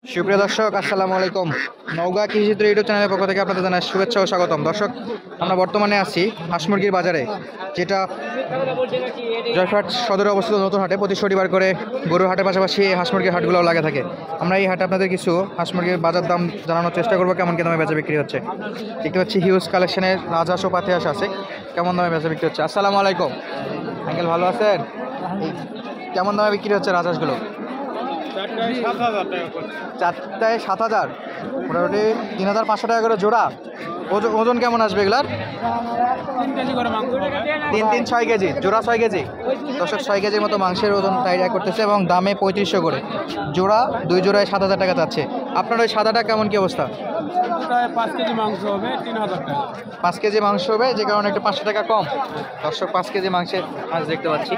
সুপ্রিয় দর্শক, আসসালামু আলাইকুম। নওগাঁ কৃষিচিত্র ইউটিউব চ্যানেলের পক্ষ থেকে আপনাদের জানাই শুভেচ্ছা ও স্বাগতম। দর্শক, আমরা বর্তমানে আছি হাঁস মুরগির বাজারে, যেটা জয়ফাট সদরে অবস্থিত নতুন হাটে। প্রতি শনিবার করে গরুর হাটের পাশাপাশি হাঁস মুরগির হাটগুলোও লাগে থাকে। আমরা এই হাটে আপনাদের কিছু হাঁস মুরগির বাজার দাম জানানোর চেষ্টা করবো, কেমন কি দামে বেচা বিক্রি হচ্ছে। দেখতে পাচ্ছি হিউজ কালেকশনের রাজহাঁস ও পাতি হাঁস আছে, কেমন দামে বেচা বিক্রি হচ্ছে। আসসালামু আলাইকুম আঙ্কেল, ভালো আছেন? কেমন দামে বিক্রি হচ্ছে রাজহাঁসগুলো? চারটায় 7,000, মোটামুটি 3,500 টাকা করে জোড়া। ওজন কেমন আসবে এগুলার? 3-6 কেজি জোড়া, 6 কেজি। দর্শক, 6 কেজির মতো মাংসের ওজন আইডিয়া করতেছে এবং দামে 3500 করে জোড়া। 2 জোড়ায় 7,000 টাকা যাচ্ছে। আপনার ওই সাদাটা কেমন কি অবস্থা? 5 কেজি মাংস হবে 3,000 টাকা। 5 কেজি মাংস হবে, যে কারণে একটু 500 টাকা কম। দর্শক, 5 কেজি মাংসের মাছ দেখতে পাচ্ছি।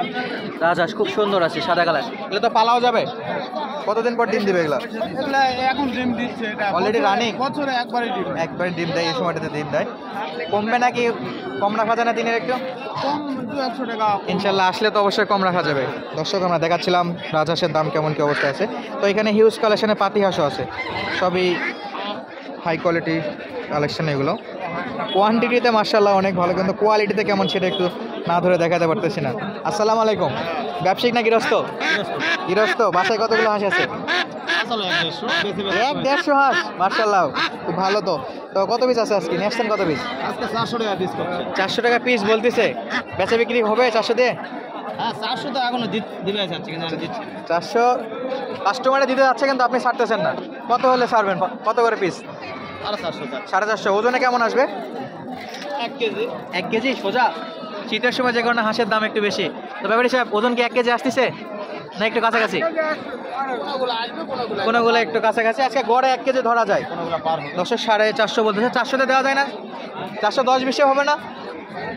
রাজহাঁস খুব সুন্দর আছে, সাদা কালার। এগুলো তো পালাও যাবে? কতদিন পর ডিম দিবে এগুলা? এগুলা এখন ডিম দিচ্ছে, এটা অলরেডি রানিং। বছরে একবারই ডিম ডিম দেয়, এই সময়টাতে ডিম দেয়। কমবে নাকি? কম রাখা যায় না দিনের একটু? কম 200 টাকা। ইনশাল্লাহ আসলে তো অবশ্যই কম রাখা যাবে। দর্শক, আমরা দেখাচ্ছিলাম রাজহাঁসের দাম কেমন কি অবস্থা আছে। তো এখানে হিউজ কালেকশনের পাতি হাঁসও আছে, সবই হাই কোয়ালিটি কালেকশন। এগুলো কোয়ান্টিটিতে মার্শাল্লাহ অনেক ভালো, কিন্তু কোয়ালিটিতে কেমন সেটা একটু না ধরে দেখাতে পারতেছি না। আসসালামু আলাইকুম। ব্যবসায়িক না গৃহস্থ? গৃহস্থ। বাসায় কতগুলো হাঁস আছে? 150 হাঁস, মার্শাল্লাহ, খুব ভালো। তো তো কত পিস আছে আজকে? নিয়ে আসছেন কত পিস? আজকে 400 টাকা পিস করছে। 400 টাকা পিস বলতেছে। বেচা বিক্রি হবে 400 দিয়ে? হ্যাঁ, 400 তো এখনো দিবে যাচ্ছে, কিন্তু আমি দিচ্ছি 400 কাস্টমারে দিতে যাচ্ছে, কিন্তু আপনি ছাড়তেছেন না। কত হলে ছাড়বেন? কত করে পিস? 450 টাকা। 450। ওজনে কেমন আসবে? 1 কেজি। 1 কেজি সোজা। শীতের সময় যে কারণে হাঁসের দাম একটু বেশি। তো ব্যাপারী সাহেব, ওজন কি 1 কেজি আসতেছে না একটু কাছাকাছি? কোনোগুলো একটু কাছাকাছি। আজকে গড়ে 1 কেজি ধরা যায়। দর্শক 450 বলতেছে। 400তে দেওয়া যায় না? 410-20 হবে না?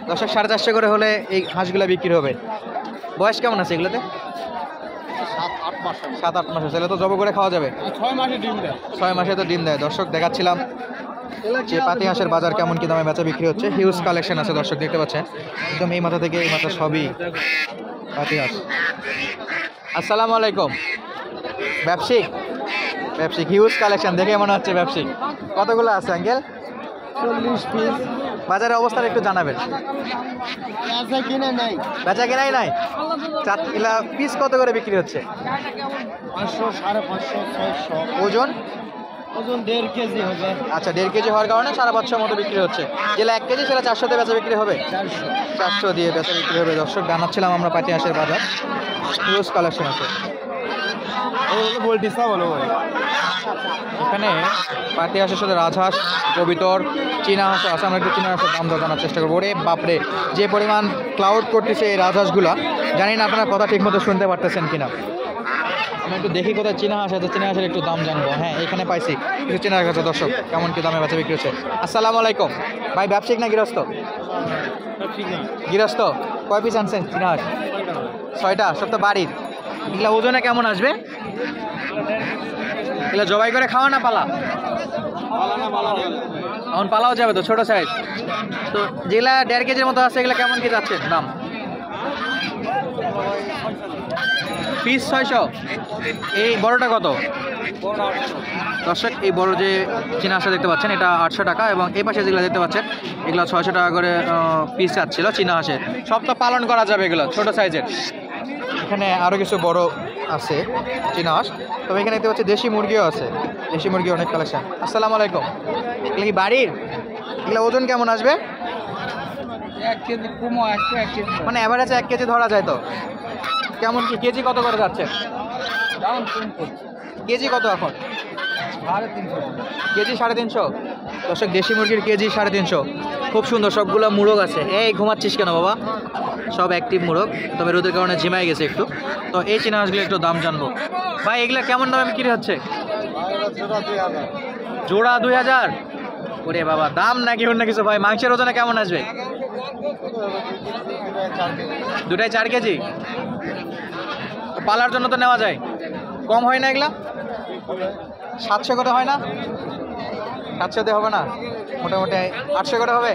দর্শক, 450 করে হলে এই হাঁসগুলো বিক্রি হবে। বয়স কেমন আছে এগুলোতে? 7-8 মাস। 7-8 মাস হলে তো জব করে খাওয়া যাবে। 6 মাসে ডিম দেয়। 6 মাসে তো ডিম দেয়। দর্শক, দেখাচ্ছিলাম যে পাতি হাঁসের বাজার কেমন কি দামে বেচা বিক্রি হচ্ছে। হিউজ কালেকশন আছে দর্শক, দেখতে পাচ্ছেন একদম এই মাথা থেকে এই মাথা সবই পাতি হাঁস। আসসালামু আলাইকুম। ব্যবসায়িক হিউজ কালেকশন দেখে মনে হচ্ছে ব্যবসায়িক। কতগুলো আছে আঙ্কেল? 40 পিস। বাজারের অবস্থাটা একটু জানাবেন। আছে কিনে নাই। বেচা কেনাই নাই। 4 পিস কত করে বিক্রি হচ্ছে? 500, 550, 600। ওজন? ওজন 1.5 কেজি হবে। আচ্ছা, 1.5 কেজি হওয়ার কারণে 550 মতো বিক্রি হচ্ছে। যেটা 1 কেজি সেটা 400তে বেচা বিক্রি হবে। 400 দিয়ে বেচা বিক্রি হবে। দর্শক, জানাচ্ছিলাম আমরা পাতি হাঁসের বাজার। হিউজ কালেকশন আছে এখানে। পাতি হাঁসের সাথে রাজহাঁস, কবিতর, চীনা হাঁস আছে। আমরা একটু চীনা হাঁসের দাম দর জানার চেষ্টা করবো। ওরে বাপরে, যে পরিমাণ ক্লাউড করতেছে এই রাজহাঁসগুলা, জানি না আপনারা কথা ঠিক মতো শুনতে পারতেছেন কিনা। আমি একটু দেখি কোথায় চীনা হাঁস আছে, চীনা হাঁসের একটু দাম জানবো। হ্যাঁ, এখানে পাইছি একটু চীনা হাঁস আছে। দর্শক, কেমন কি দামে বেচা বিক্রি হচ্ছে। আসসালামু আলাইকুম ভাই, ব্যবসায়িক না গৃহস্থ? গৃহস্থ। কয় পিস আনছেন চীনা হাঁস? 6টা। সব তো বাড়ির। এগুলা ওজনে কেমন আসবে? এগুলা জবাই করে খাওয়া না পালা? এখন পালাও যাবে তো, ছোট সাইজ। তো যেগুলা 1.5 কেজির মতো আছে, এগুলা কেমন কি যাচ্ছে দাম? পিস 600। এই বড়টা কত? দর্শক, এই বড় যে চীনা হাঁসটা দেখতে পাচ্ছেন, এটা 800 টাকা। এবং এই পাশে যেগুলো দেখতে পাচ্ছেন, এগুলো 600 টাকা করে পিস যাচ্ছিল চীনা হাঁসের। সব তো পালন করা যাবে এগুলো, ছোট সাইজের। এখানে আরও কিছু বড় আছে চীনা হাঁস। তবে এখানে দেখতে পাচ্ছি দেশি মুরগিও আছে। দেশি মুরগি অনেক কালেকশন। আসসালামু আলাইকুম। এগুলো কি বাড়ির? এগুলো ওজন কেমন আসবে? 1 কেজি কম, 1 কেজি মানে অ্যাভারেজে 1 কেজি ধরা যায় তো। কেমন কি কেজি কত করে যাচ্ছে? দাম কম করছে। কেজি কত এখন? 350। কেজি 350। দর্শক, দেশি মুরগির কেজি 350। খুব সুন্দর, সবগুলো মুরগ আছে। এই ঘুমাচ্ছিস কেন বাবা? সব অ্যাক্টিভ মুরগ, তবে রোদের কারণে ঝিমাই গেছে একটু। তো এই চীনা হাঁসগুলো একটু দাম জানবো। ভাই, এগুলো কেমন দামে বিক্রি হচ্ছে? জোড়া 2000। ওরে বাবা, দাম নাকি অন্য কিছু? ভাই, মাংসের ওজনে কেমন আসবে? 2টায় 4 কেজি। পালার জন্য তো নেওয়া যায়, কম হয় না এগুলা? 700 করে হয় না? 700 হবে না, মোটামুটি 800 করে হবে।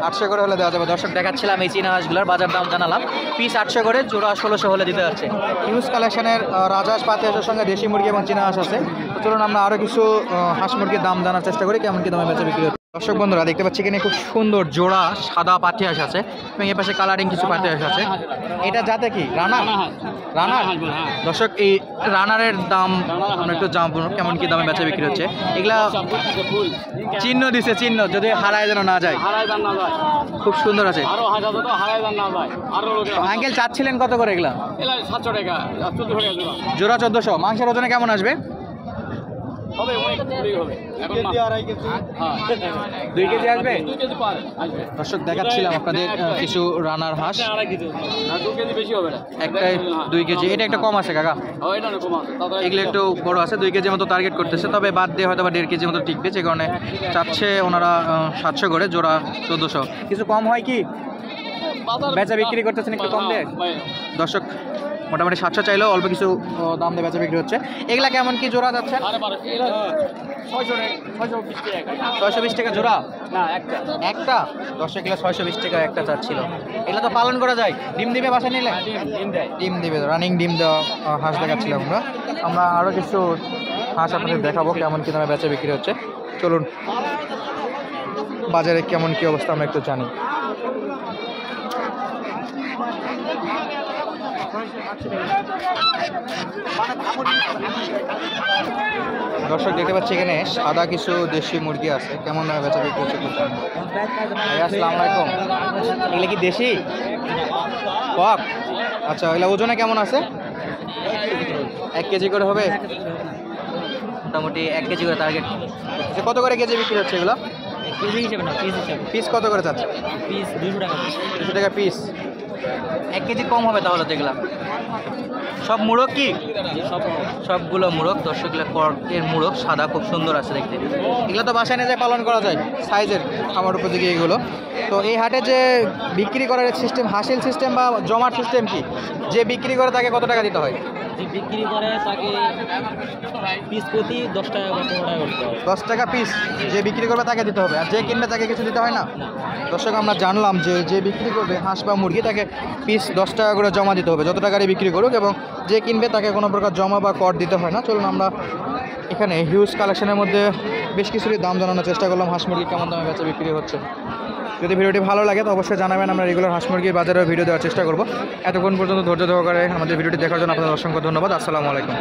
800 করে হলে দেওয়া যাবে। দর্শক দেখাচ্ছিলাম এই চীনা হাঁসগুলোর বাজার দাম জানালাম। পিস 800 করে, জোড়া 1600 হলে দিতে যাচ্ছে। হিউজ কালেকশনের রাজহাঁস, পাতি হাঁসের সঙ্গে দেশি মুরগি এবং চীনা হাঁস আছে। তো চলুন আমরা আরও কিছু হাঁস মুরগির দাম জানার চেষ্টা করি, কেমন কি দামে বেচা বিক্রি হচ্ছে। দর্শক বন্ধুরা দেখতে পাচ্ছি এখানে খুব সুন্দর জোড়া সাদা পাতি হাঁস আছে এবং এর পাশে কালারিং কিছু পাতি হাঁস আছে। এটা যাতে কি রানা? রানার। দর্শক এই রানারের দাম আমরা একটু জানবো কেমন কি দামে বেচা বিক্রি হচ্ছে। এগুলা চিহ্ন দিছে, চিহ্ন যদি হারায় যেন না যায়। খুব সুন্দর আছে। আঙ্কেল চাচ্ছিলেন কত করে এগুলা? 700 টাকা, 1400 টাকা জোড়া 1400। মাংসের ওজনে কেমন আসবে? হবে, অনেক হবে। এখন 2 কেজি আসবে। 2 কেজি পারে আসবে। দর্শক দেখাচ্ছিলাম আপনাদের কিছু রানার হাঁস। 2.5 কেজি, না 2 কেজি বেশি হবে না। একটাই 2 কেজি। এটা একটা কম আছে কাকা, এটা না কম আছে। এগুলো একটু বড় আছে, 2 কেজির মতো টার্গেট করতেছে, তবে বাদ দিয়ে হয়তো বা 1.5 কেজির মতো টিকবে, যে কারণে চাচ্ছে ওনারা 700 করে, জোড়া 1400। কিছু কম হয় কি? বেচা বিক্রি করতেছেন একটু কম দিয়ে? দর্শক মোটামুটি 700 চাইলেও অল্প কিছু দাম দিয়ে বেচা বিক্রি হচ্ছে। এগুলা কেমন কি জোড়া যাচ্ছে? 620 টাকা জোড়া না একটা। দর্শক এগুলো 620 টাকা একটা চাচ্ছিল। এগুলো তো পালন করা যায়, ডিম দিবে বাসা নিলে? ডিম দিবে, রানিং ডিম দেওয়া হাঁস দেখাচ্ছিলাম আমরা। আমরা আরও কিছু হাঁস আপনাদের দেখাবো কেমন কি দামে বেচা বিক্রি হচ্ছে। চলুন বাজারে কেমন কি অবস্থা আমরা একটু জানি। দর্শক দেখতে পাচ্ছি এখানে সাদা কিছু দেশি মুরগি আছে, কেমন বেচা বিক্রি হচ্ছে একটু জানি। ভাই আসসালামু আলাইকুম। এগুলো কি দেশি কক? আচ্ছা, এগুলো ওজনে কেমন আছে? 1 কেজি করে হবে, মোটামুটি 1 কেজি করে টার্গেট। কত করে কেজি বিক্রি হচ্ছে এগুলো? কেজি হিসেবে না, পিস হিসেবে। পিস কত করে চাচ্ছে? পিস 200 টাকা। 200 টাকা পিস। 1 কেজি কম হবে তাহলে তো। এগুলা সব মুরগ কি? সবগুলো মুরগ। দর্শক এর মুরগ সাদা, খুব সুন্দর আছে দেখতে। এগুলো তো বাসায় নিয়ে যায় পালন করা যায়, সাইজের আমার উপযোগী এগুলো। তো এই হাটে যে বিক্রি করার সিস্টেম, হাসিল সিস্টেম বা জমার সিস্টেম কি? যে বিক্রি করে তাকে কত টাকা দিতে হয়? যে বিক্রি করে তাকে পিস প্রতি 10 টাকা করে করতে হবে। 10 টাকা পিস যে বিক্রি করবে তাকে দিতে হবে, আর যে কিনবে তাকে কিছু দিতে হয় না। দর্শক আমরা জানলাম যে বিক্রি করবে হাঁস বা মুরগি তাকে পিস 10 টাকা করে জমা দিতে হবে, যত টাকারই বিক্রি করুক, এবং যে কিনবে তাকে কোনো প্রকার জমা বা কর দিতে হয় না। চলুন আমরা এখানে হিউজ কালেকশনের মধ্যে বেশ কিছুরই দাম জানানোর চেষ্টা করলাম, হাঁস মুরগি কেমন দামে বেচা বিক্রি হচ্ছে। যদি ভিডিওটি ভালো লাগে তো অবশ্যই জানাবেন, আমরা রেগুলার হাঁস মুরগির বাজারেও ভিডিও দেওয়ার চেষ্টা করব। এতক্ষণ পর্যন্ত ধৈর্য সহকারে আমাদের ভিডিওটি দেখার জন্য আপনাদের অসংখ্য ধন্যবাদ। আসসালামু আলাইকুম।